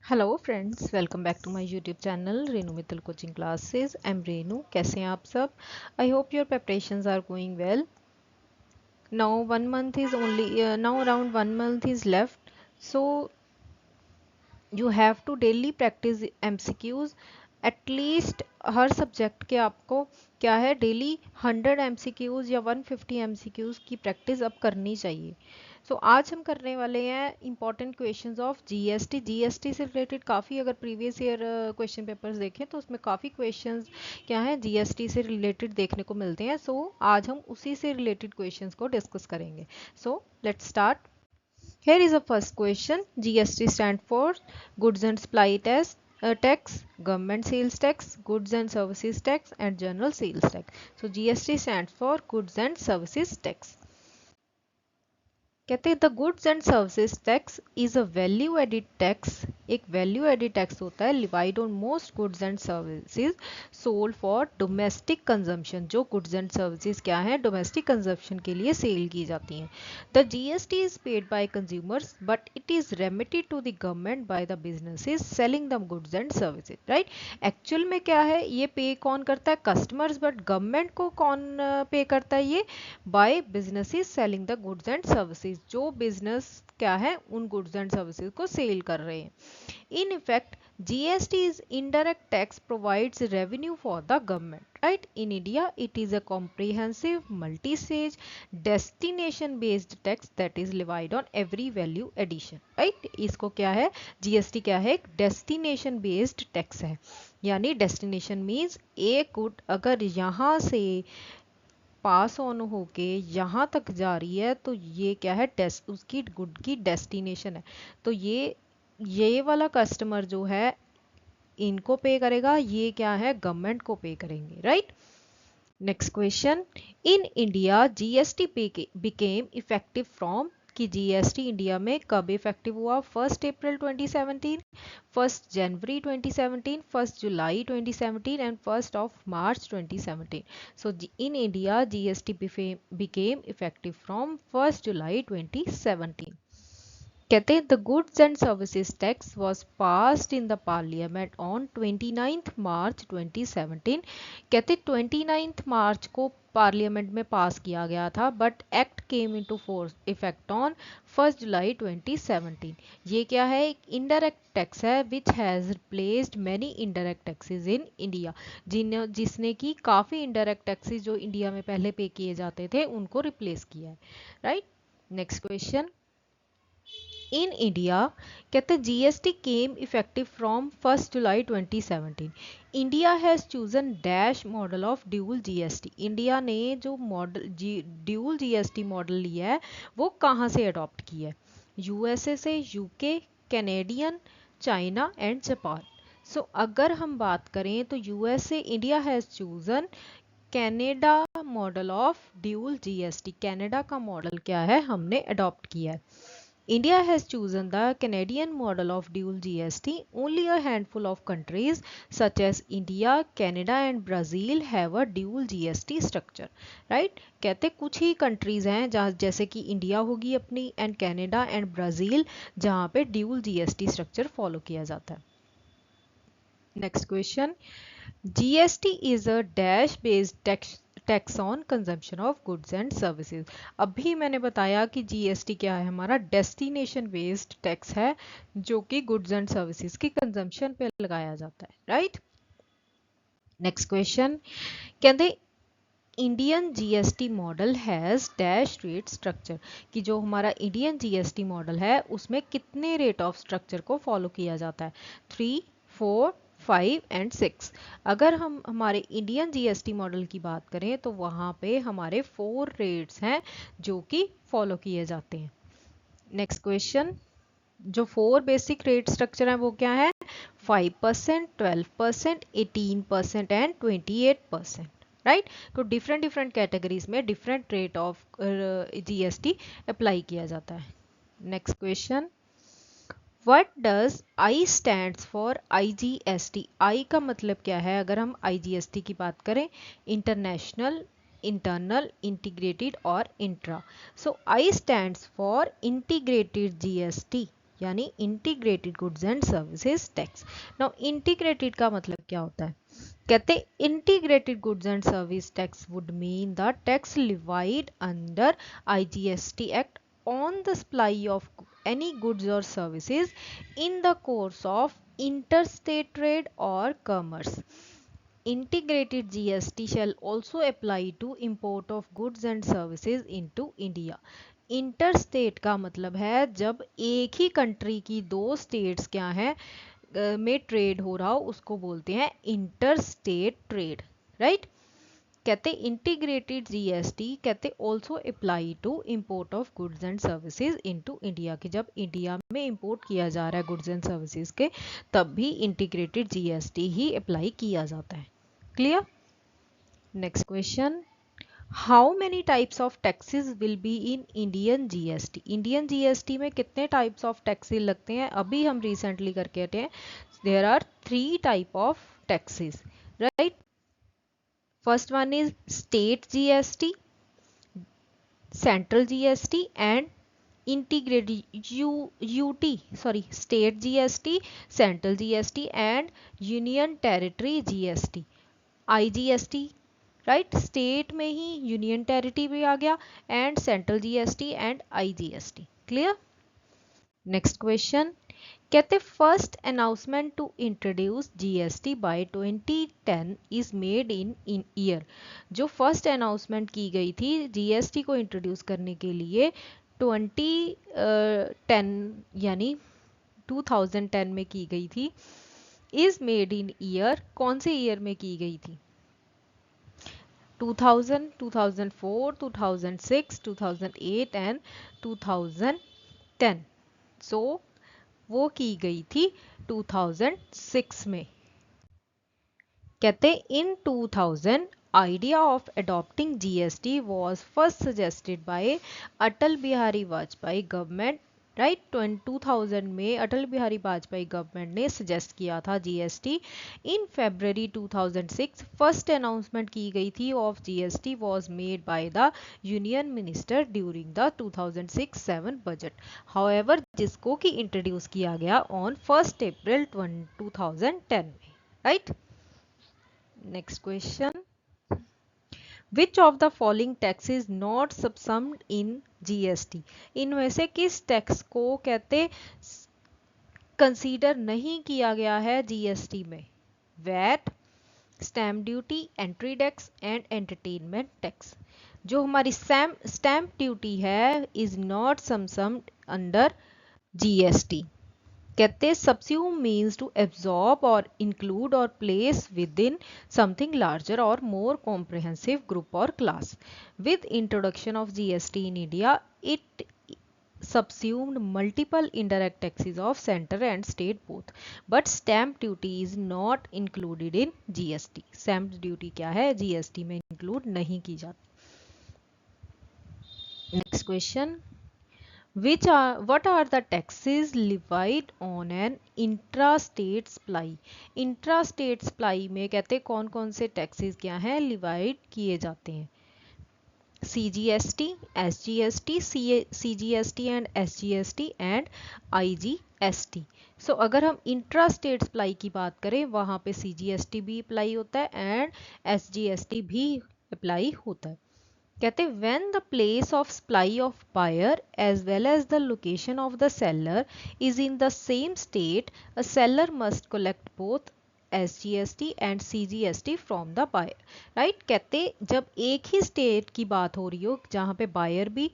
Hello friends, welcome back to my YouTube channel Renu Mittal coaching classes. I am Renu. कैसे हैं आप सब? I hope your preparations are going well. Now around 1 month is left, so you have to daily practice MCQs। At least her subject के आपको क्या है, daily 100 MCQs या 150 MCQs की प्रैक्टिस अब करनी चाहिए। आज हम करने वाले हैं important questions of GST. GST से रिलेटेड काफ़ी, अगर प्रीवियस ईयर क्वेश्चन पेपर्स देखें तो उसमें काफ़ी क्वेश्चंस क्या है, जीएसटी से रिलेटेड देखने को मिलते हैं। आज हम उसी से रिलेटेड क्वेश्चंस को डिस्कस करेंगे। Let's start. Here is the first question. GST stand for Goods and Supply Tax, Government Sales Tax, Goods and Services Tax, and General Sales Tax. So GST stands for Goods and Services Tax. कहते हैं the goods and services tax is a value added tax. एक value added tax होता है levied on most goods and services sold for domestic consumption. जो goods and services क्या है, domestic consumption के लिए सेल की जाती हैं। The GST is paid by consumers but it is remitted to the government by the businesses selling the goods and services. Right, actual में क्या है, ये पे कौन करता है, कस्टमर्स, बट गवर्नमेंट को कौन पे करता है, ये by businesses selling the goods and services. जो बिजनेस क्या है, उन गुड्स एंड सर्विसेज को सेल कर रहे हैं। In effect GST is indirect tax provides revenue for the government. Right, in India it is a comprehensive multi stage destination based tax that is levied on every value addition. Right, इसको क्या है, GST क्या है, एक destination based tax है। यानी destination means एक good अगर यहाँ से पास ऑन होके यहाँ तक जा रही है तो ये क्या है, उसकी गुड की डेस्टिनेशन है। तो ये वाला कस्टमर जो है इनको पे करेगा, ये क्या है, गवर्नमेंट को पे करेंगे। Right, next question. In India GST became effective from, कि जीएसटी इंडिया में कब इफेक्टिव हुआ, 1 अप्रैल 2017, 1 जनवरी 2017, 1 जुलाई 2017 and 1 March 2017। So in India GST became effective from 1 जुलाई 2017। कहते हैं the goods and services tax was passed in the parliament on 29 मार्च 2017। कहते 29 मार्च को parliament में पास किया गया था, but act came into force effect on 1 जुलाई 2017। ये क्या है, एक इनडायरेक्ट टैक्स है which has replaced many indirect taxes in India. जिसने की काफ़ी इनडायरेक्ट टैक्सेस जो इंडिया में पहले पे किए जाते थे उनको रिप्लेस किया है। Right, next question. In India कहते हैं GST came effective from 1 July 2017। India has chosen dash model of dual GST. India ने जो मॉडल ड्यूल जीएसटी मॉडल लिया है वो कहाँ से अडॉप्ट किया है, यूएसए से, UK, Canadian, China and Japan. अगर हम बात करें तो USA, India has chosen Canada model of dual GST. Canada का मॉडल क्या है, हमने अडॉप्ट किया है। India has chosen the Canadian model of dual GST. Only a handful of countries such as India, Canada and Brazil have a dual GST structure. Right? कहते कुछ ही countries हैं जहाँ, जैसे कि इंडिया होगी अपनी एंड कनाडा एंड ब्राज़ील, जहाँ पे ड्यूल जीएसटी स्ट्रक्चर फॉलो किया जाता है। Next question. GST is a dash based tax on consumption of goods and services. अभी मैंने बताया कि जीएसटी क्या है, हमारा डेस्टिनेशन बेस्ड टैक्स है जो कि गुड्स एंड सर्विसेज की कंजम्पशन पे लगाया जाता है। Right, next question. कहते Indian GST model has dash rate structure, कि जो हमारा इंडियन जीएसटी मॉडल है उसमें कितने रेट ऑफ स्ट्रक्चर को फॉलो किया जाता है, 3, 4, 5 एंड 6। अगर हम हमारे इंडियन जीएसटी मॉडल की बात करें तो वहाँ पे हमारे 4 रेट्स हैं जो कि फॉलो किए जाते हैं। Next question. जो 4 बेसिक रेट स्ट्रक्चर है वो क्या है, 5%, 12%, 18% एंड 28%। राइट, तो डिफरेंट डिफरेंट कैटेगरीज में different rate of GST apply किया जाता है। Next question. What does I stands for IGST. I का मतलब क्या है, अगर हम आईजीएसटी की बात करें, इंटरनेशनल, इंटरनल, इंटीग्रेटेड और intra. So I stands for integrated GST. यानी integrated goods and services tax. Now integrated का मतलब क्या होता है? कहते integrated goods and service tax would mean the tax levied under IGST act on the supply of any goods or services in the course of interstate trade or commerce. Integrated GST shall also apply to import of goods and services into India. Interstate का मतलब है जब एक ही country की दो states क्या हैं में ट्रेड हो रहा हो, उसको बोलते हैं इंटरस्टेट ट्रेड, राइट। कहते इंटीग्रेटेड जीएसटी कहते also apply to import of goods and services into India, कि जब इंडिया में इंपोर्ट किया जा रहा है गुड्स एंड सर्विसेज के, तब भी इंटीग्रेटेड जीएसटी ही अप्लाई किया जाता है। Clear? Next question, how many types of taxes will be in Indian GST? Indian GST में कितने टाइप्स ऑफ टैक्सेस लगते हैं? अभी हम रिसेंटली करके हटे हैं। There are 3 type of taxes, right. First one is state GST, central GST and integrated state GST, central GST and union territory GST, IGST, right. State में ही यूनियन टेरिटरी भी आ गया, and central GST and IGST. Clear? Next question, कहते first announcement to introduce GST by 2010 is made in year. जो first announcement की गई थी जीएसटी को इंट्रोड्यूस करने के लिए 2010 यानी 2010 में की गई थी। इज मेड इन ईयर, कौन से ईयर में की गई थी? 2000, 2004, 2006, 2008 एंड 2010। सो वो की गई थी 2006 में। कहते इन 2000 idea of adopting GST was first suggested by Atal Bihari Vajpayee government, right. 2000 में अटल बिहारी वाजपेयी गवर्नमेंट ने सजेस्ट किया था जीएसटी। इन फरवरी 2006 फर्स्ट अनाउंसमेंट की गई थी of GST was made by the union minister during the 2006-7 budget. However जिसको कि इंट्रोड्यूस किया गया ऑन 1 अप्रैल 2010 में, right. Next question, Which of the following tax is not subsumed in GST? इनमें से किस टैक्स को कहते कंसीडर नहीं किया गया है जीएसटी में? VAT, stamp duty, entry tax and entertainment tax. जो हमारी स्टैम्प ड्यूटी है is not subsumed under GST. कहते subsume means to absorb or include or place within something larger or more comprehensive group or class. With introduction of GST in India, it subsumed multiple indirect taxes of center and state both. But stamp duty is not included in GST. Stamp duty क्या है? GST में include नहीं की जाती। Next question. What are the taxes levied on an intrastate supply? Intrastate supply में कहते कौन कौन से टैक्सेस क्या हैं लिवाइड किए जाते हैं? CGST, SGST, CGST and SGST and IGST। सो अगर हम इंट्रास्टेट सप्लाई की बात करें वहां पे CGST भी अप्लाई होता है एंड SGST भी अप्लाई होता है। कहते when the place of supply of buyer as well as the location of the seller is in the same state, a seller must collect both SGST and CGST from the buyer, right। कहते जब एक ही state की बात हो रही हो जहाँ पे बायर भी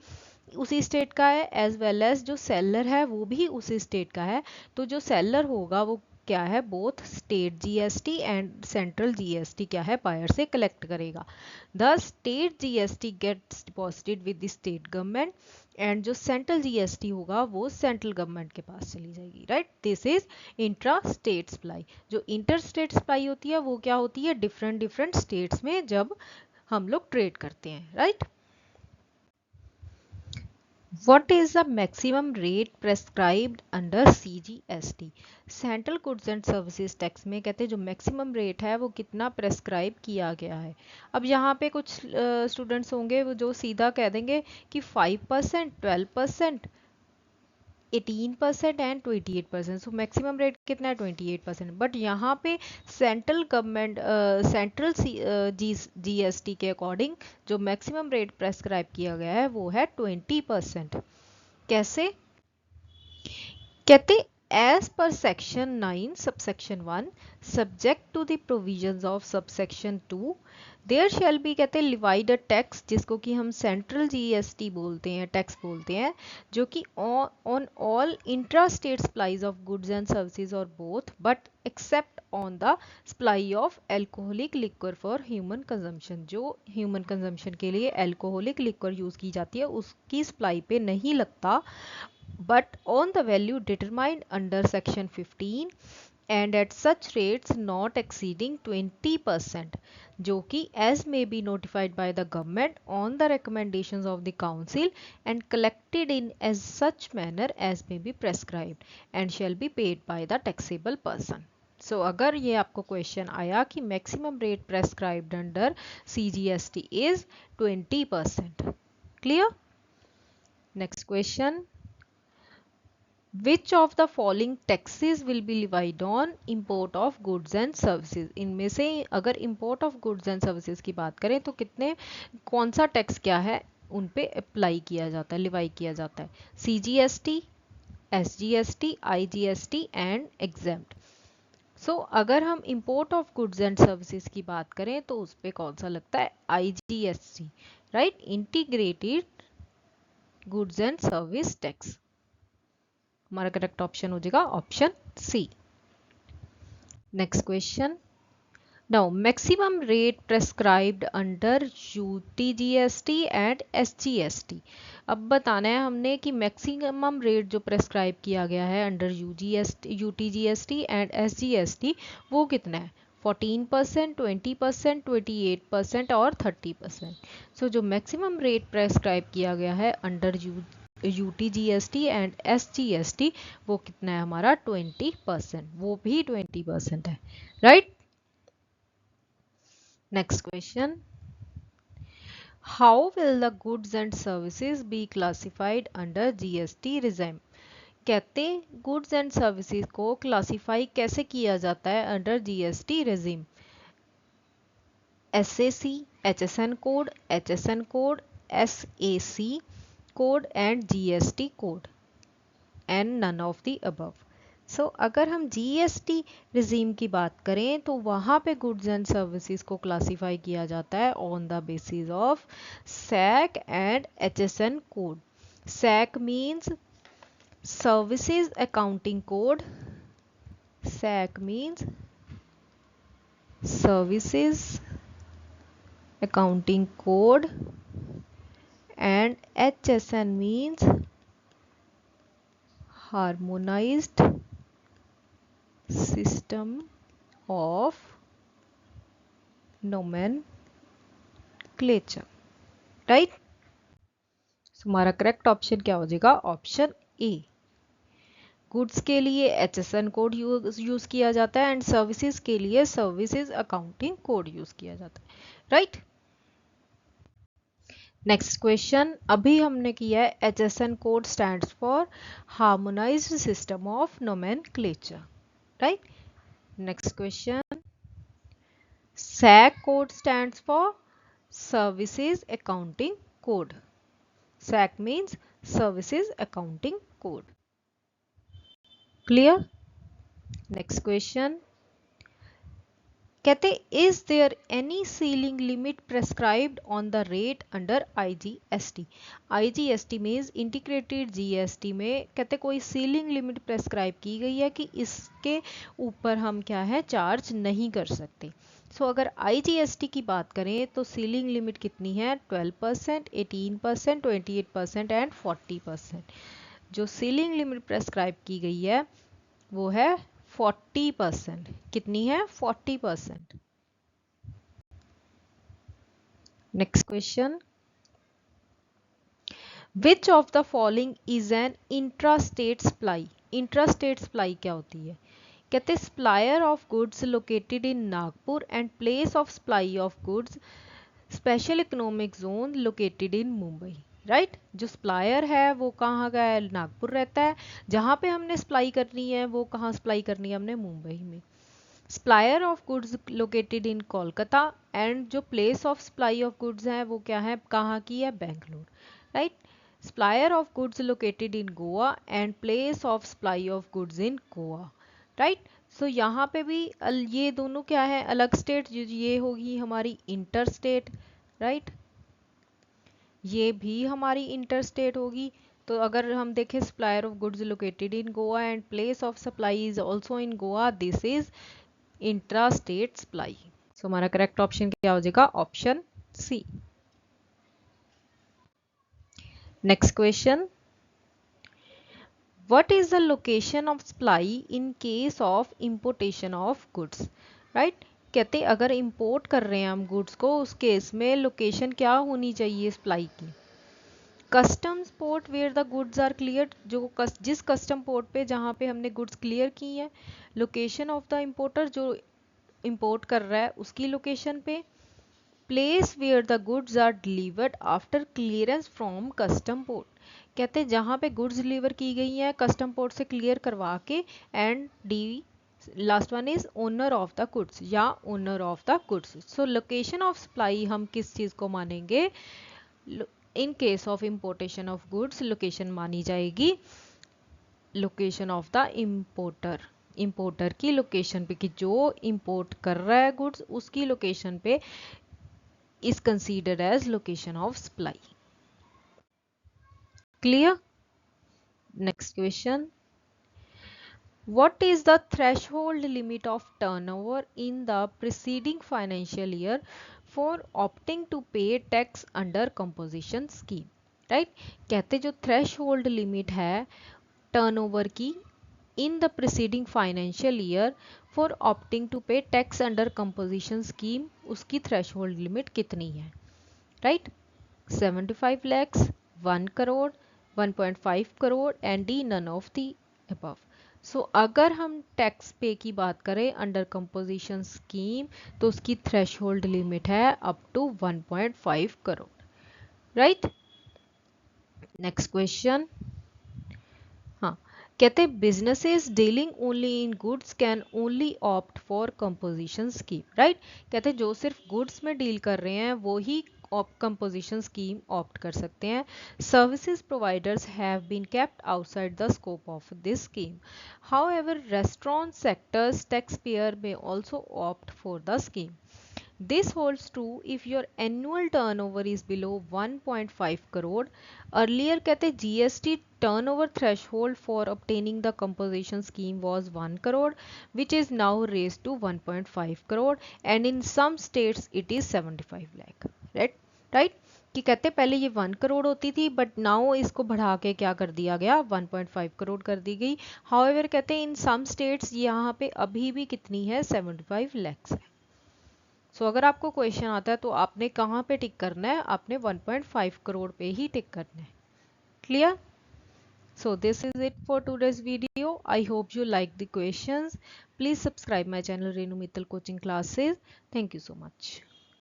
उसी स्टेट का है एज वेल एज जो सेलर है वो भी उसी स्टेट का है, तो जो सेलर होगा वो क्या है both state GST and central GST क्या है बायर से कलेक्ट करेगा। The state GST gets deposited with the state government and जो सेंट्रल जीएसटी होगा वो सेंट्रल गवर्नमेंट के पास चली जाएगी, right. This is intra state supply. जो इंटर स्टेट सप्लाई होती है वो क्या होती है डिफरेंट डिफरेंट स्टेट्स में जब हम लोग ट्रेड करते हैं, right. What is the maximum rate prescribed under CGST? Central goods and services tax में कहते हैं जो मैक्सिमम रेट है वो कितना प्रेस्क्राइब किया गया है। अब यहाँ पे कुछ स्टूडेंट्स होंगे वो जो सीधा कह देंगे कि 5%, 12%, 18% एंड 28%। सो मैक्सिमम रेट कितना है 28%। बट यहाँ पे सेंट्रल गवर्नमेंट सेंट्रल जीएसटी के अकॉर्डिंग जो मैक्सिमम रेट प्रेस्क्राइब किया गया है वो है 20%। कैसे? कहते as per section 9 subsection 1 subject to the provisions of subsection 2 there shall be, कहते हैं लिवाइड अ टैक्स, जिसको कि हम सेंट्रल जीएसटी बोलते हैं, टैक्स बोलते हैं, जो कि on all intra state supplies of goods and services और both but except on the supply of alcoholic liquor for human consumption. जो ह्यूमन कंजम्पशन के लिए एल्कोहलिक लिक्वर यूज की जाती है उसकी सप्लाई पे नहीं लगता, but on the value determined under section 15 and at such rates not exceeding 20%, जो कि as may be notified by the government on the recommendations of the council and collected in as such manner as may be prescribed and shall be paid by the taxable person. So अगर ये आपको question आया कि maximum rate prescribed under CGST is 20%. Clear? Next question. Which of the following taxes will be levied on import of goods and services? इनमें से अगर import of goods and services की बात करें तो कितने, कौन सा टैक्स क्या है उन पे अप्लाई किया जाता है, लिवाई किया जाता है? CGST, SGST, IGST and exempt. सो अगर हम import of goods and services की बात करें तो उस पे कौन सा लगता है? IGST, right, integrated goods and service tax. हमारा करेक्ट ऑप्शन हो जाएगा option C. Next question. Now maximum rate prescribed under UTGST and SGST. अब बताना है हमने कि मैक्सिमम रेट जो प्रेस्क्राइब किया गया है अंडर यूटीजीएसटी एंड एसजीएसटी वो कितना है? 14%, 20%, 28% और 30%। सो जो मैक्सिमम रेट प्रेस्क्राइब किया गया है अंडर यूटीजीएसटी एंड एसजीएसटी वो कितना है हमारा? 20%, वो भी 20% है, right. Next question. How will the goods and services be classified under GST regime? कहते गुड्स एंड सर्विसेज को क्लासिफाई कैसे किया जाता है under GST regime? SAC, HSN code, HSN code, SAC code and GST code and none of the above. So अगर हम GST regime की बात करें तो वहां पे गुड्स एंड सर्विसेज को क्लासिफाई किया जाता है on the basis of SAC and HSN code. SAC means services accounting code, SAC means services accounting code and HSN means harmonized system of nomenclature, right? So हमारा correct option क्या हो जाएगा? Option A. Goods के लिए HSN code use किया जाता है and services के लिए सर्विसेज अकाउंटिंग कोड यूज किया जाता है, राइट। Next question. अभी हमने किया है HSN code stands for harmonised system of nomenclature, right. Next question. SAC code stands for services accounting code. SAC means services accounting code. Clear? Next question. कहते is there any ceiling limit prescribed on the rate under IGST? IGST means integrated GST में कहते कोई ceiling limit prescribe की गई है कि इसके ऊपर हम क्या है चार्ज नहीं कर सकते। सो अगर आईजीएसटी की बात करें तो सीलिंग लिमिट कितनी है? 12%, 18%, 28% एंड 40%। जो सीलिंग लिमिट प्रेस्क्राइब की गई है वो है 40%। कितनी है? 40%। Next question. Which of the following is an intrastate supply? Intrastate supply क्या होती है? कहते supplier of goods located in Nagpur and place of supply of goods special economic zone located in Mumbai. Right. जो सप्लायर है वो कहाँ का है, नागपुर रहता है। जहाँ पे हमने सप्लाई करनी है वो कहाँ सप्लाई करनी है, हमने मुंबई में। Supplier of goods located in Kolkata and जो place of supply of goods है वो क्या है, कहाँ की है, Bangalore, right. Supplier of goods located in Goa and place of supply of goods in Goa, right. So यहाँ पे भी ये दोनों क्या है, अलग स्टेट, ये होगी हमारी इंटर स्टेट, राइट। ये भी हमारी इंटर स्टेट होगी। तो अगर हम देखें supplier of goods located in Goa and place of supply is also in Goa, this is intra state supply. So हमारा करेक्ट ऑप्शन क्या हो जाएगा, option C. Next question, what is the location of supply in case of importation of goods, right। कहते अगर import कर रहे हैं हम गुड्स को, उस केस में लोकेशन क्या होनी चाहिए सप्लाई की, customs port where the goods are clear, जो जिस कस्टम पोर्ट पे जहाँ पे हमने गुड्स क्लियर की हैं, लोकेशन ऑफ द इंपोर्टर जो इंपोर्ट कर रहा है उसकी लोकेशन पे, place where the goods are delivered after clearance from custom port, कहते हैं जहाँ पे गुड्स डिलीवर की गई हैं कस्टम पोर्ट से क्लियर करवा के, and D last one is owner of the goods या owner of the goods. So location of supply हम किस चीज को मानेंगे, in case of importation of goods location मानी जाएगी location of the importer, importer की लोकेशन पे, कि जो इंपोर्ट कर रहा है गुड्स उसकी लोकेशन पे is considered as location of supply. Clear? Next question, what is the threshold limit of turnover in the preceding financial year for opting to pay tax under composition scheme, right। कहते जो threshold limit है turnover की in the preceding financial year for opting to pay tax under composition scheme, उसकी threshold limit कितनी है, right। 75 lakhs, 1 crore, 1.5 crore and D none of the above. So अगर हम tax पे की बात करें अंडर कंपोजिशन स्कीम तो उसकी थ्रेशोल्ड लिमिट है up to 1.5 crore, right. Next question, हाँ कहते businesses dealing only in goods can only opt for composition scheme, right. कहते जो सिर्फ गुड्स में डील कर रहे हैं वो ही कंपोजिशन स्कीम ऑप्ट कर सकते हैं। Services providers have been kept outside the scope of this scheme, however restaurant sectors tax payer may also opt for the scheme. This holds true if your annual turnover is below 1.5 crore. Earlier कहते GST turnover threshold for obtaining the compensation scheme was 1 crore, which is now raised to 1.5 crore, and in some states it is 75 lakh. Right? कि कहते पहले ये 1 करोड़ होती थी but now इसको बढ़ा के क्या कर दिया गया, 1.5 करोड़ कर दी गई। हाउएवर कहते इन सम स्टेट्स यहाँ पे अभी भी कितनी है, 75 लैक्स है। सो अगर आपको क्वेश्चन आता है तो आपने कहाँ पे टिक करना है, आपने 1.5 करोड़ पे ही टिक करना है। Clear? So this is it for today's video. I hope you like the questions. Please subscribe my channel Renu Mittal Coaching Classes. Thank you so much.